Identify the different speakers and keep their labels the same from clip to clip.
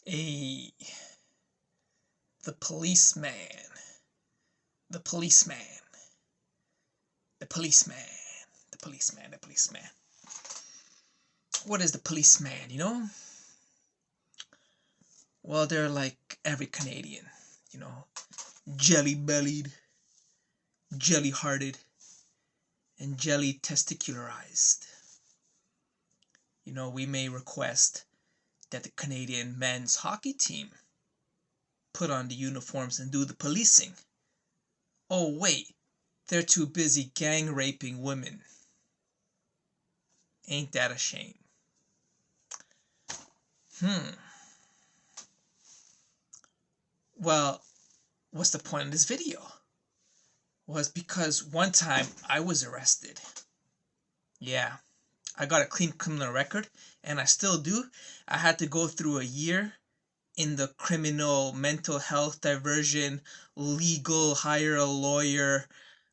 Speaker 1: A the policeman, the policeman, the policeman, the policeman, the policeman. What is the policeman, you know? Well, they're like every Canadian, you know, jelly-bellied, jelly-hearted, and jelly-testicularized. You know, we may request that the Canadian men's hockey team put on the uniforms and do the policing. Oh, wait, they're too busy gang raping women. Ain't that a shame? Well, what's the point of this video? Was because one time I was arrested. Yeah, I got a clean criminal record, and I still do. I had to go through a year in the criminal mental health diversion, legal, hire a lawyer,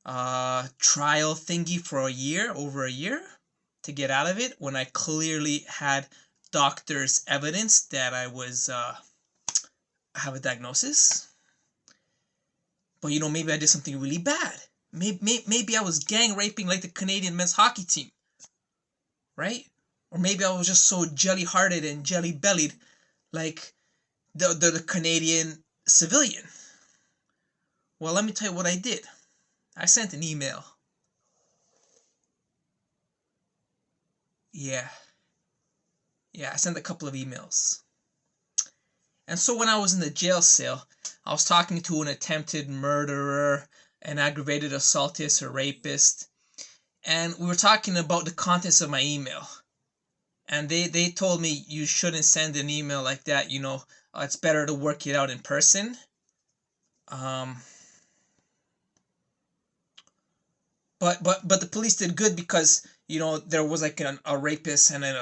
Speaker 1: trial thingy for a year, over a year, to get out of it, when I clearly had doctor's evidence that I was, have a diagnosis. But you know, maybe I did something really bad. Maybe I was gang raping like the Canadian men's hockey team, right? Or maybe I was just so jelly-hearted and jelly-bellied like the Canadian civilian. Well, let me tell you what I did. I sent an email. Yeah, I sent a couple of emails. And so when I was in the jail cell, I was talking to an attempted murderer, an aggravated assaultist, a rapist, and we were talking about the contents of my email. And they told me, you shouldn't send an email like that, you know, it's better to work it out in person. But the police did good, because you know, there was like a rapist and an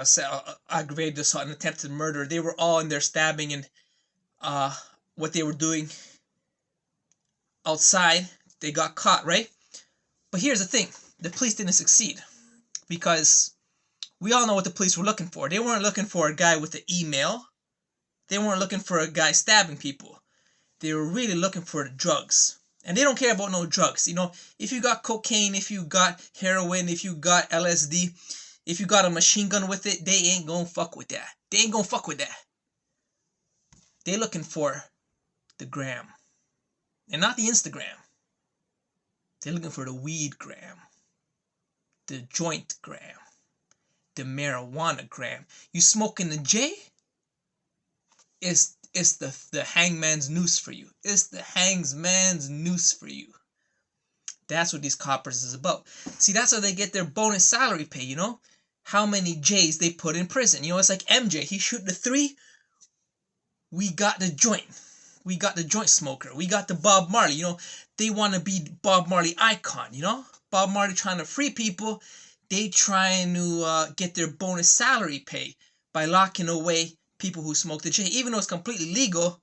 Speaker 1: aggravated assault and attempted murder. They were all in there stabbing, and what they were doing outside, they got caught, right? But here's the thing, the police didn't succeed, because we all know what the police were looking for. They weren't looking for a guy with an email. They weren't looking for a guy stabbing people. They were really looking for the drugs. And they don't care about no drugs. You know, if you got cocaine, if you got heroin, if you got LSD, if you got a machine gun with it, they ain't gonna fuck with that. They ain't gonna fuck with that. They looking for the gram. And not the Instagram. They're looking for the weed gram. The joint gram. The marijuana gram. You smoking the J? It's the hangman's noose for you. It's the hangman's noose for you. That's what these coppers is about. See, that's how they get their bonus salary pay, you know? How many J's they put in prison. You know, it's like MJ. He shoot the 3. We got the joint. We got the joint smoker. We got the Bob Marley. You know, they want to be Bob Marley icon, you know? Bob Marley trying to free people. They trying to get their bonus salary pay by locking away people who smoke the J. Even though it's completely legal,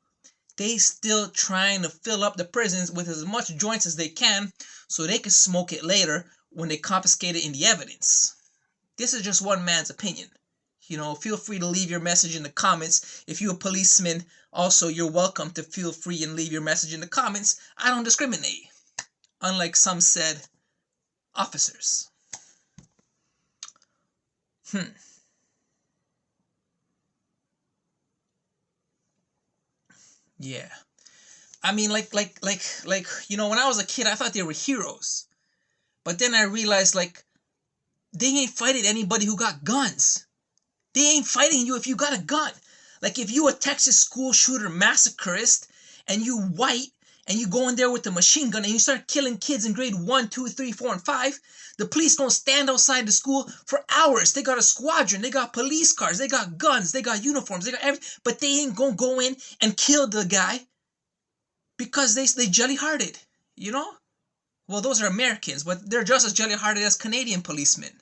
Speaker 1: they still trying to fill up the prisons with as much joints as they can so they can smoke it later when they confiscate it in the evidence. This is just one man's opinion. You know, feel free to leave your message in the comments. If you're a policeman, also, you're welcome to feel free and leave your message in the comments. I don't discriminate, unlike some said officers. Yeah. I mean, like, you know, when I was a kid, I thought they were heroes. But then I realized, like, they ain't fighting anybody who got guns. They ain't fighting you if you got a gun. Like, if you a Texas school shooter massacrist, and you white, and you go in there with a machine gun, and you start killing kids in grade 1, 2, 3, 4, and 5, the police gonna stand outside the school for hours. They got a squadron, they got police cars, they got guns, they got uniforms, they got everything, but they ain't gonna go in and kill the guy because they jelly-hearted, you know? Well, those are Americans, but they're just as jelly-hearted as Canadian policemen.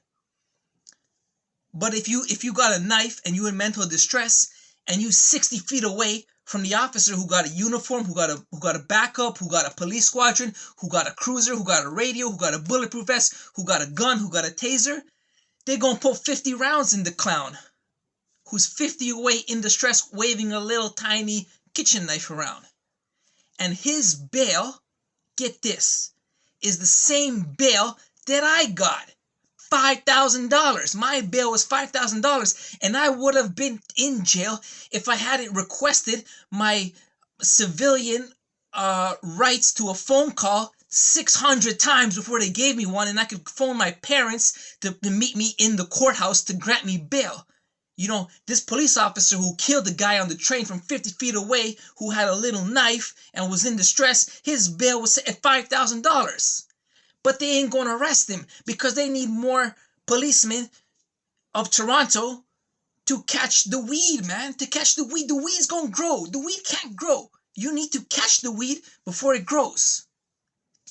Speaker 1: But if you got a knife and you in mental distress and you 60 feet away from the officer who got a uniform, who got a backup, who got a police squadron, who got a cruiser, who got a radio, who got a bulletproof vest, who got a gun, who got a taser, they gonna put 50 rounds in the clown who's 50 away in distress waving a little tiny kitchen knife around. And his bail, get this, is the same bail that I got. $5,000. My bail was $5,000, and I would have been in jail if I hadn't requested my civilian rights to a phone call 600 times before they gave me one, and I could phone my parents to meet me in the courthouse to grant me bail. You know, this police officer who killed the guy on the train from 50 feet away who had a little knife and was in distress, his bail was set at $5,000. But they ain't going to arrest him because they need more policemen of Toronto to catch the weed, man. To catch the weed. The weed's going to grow. The weed can't grow. You need to catch the weed before it grows.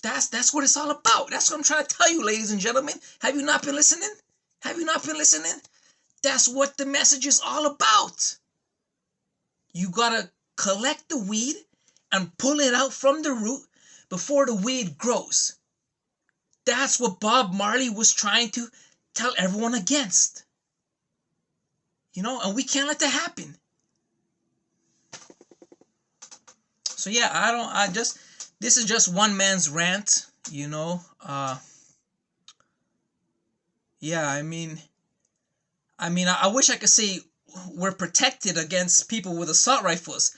Speaker 1: That's what it's all about. That's what I'm trying to tell you, ladies and gentlemen. Have you not been listening? Have you not been listening? That's what the message is all about. You got to collect the weed and pull it out from the root before the weed grows. That's what Bob Marley was trying to tell everyone against. You know, and we can't let that happen. So yeah, this is just one man's rant, you know. Yeah, I mean, I wish I could say we're protected against people with assault rifles.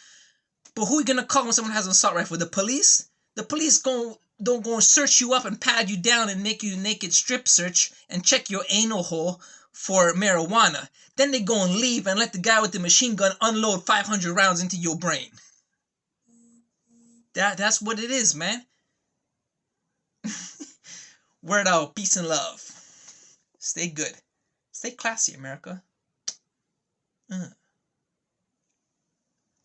Speaker 1: But who are you going to call when someone has an assault rifle? The police? The police don't go and search you up and pad you down and make you naked strip search and check your anal hole for marijuana. Then they go and leave and let the guy with the machine gun unload 500 rounds into your brain. That's what it is, man. Word out. Peace and love. Stay good. Stay classy, America.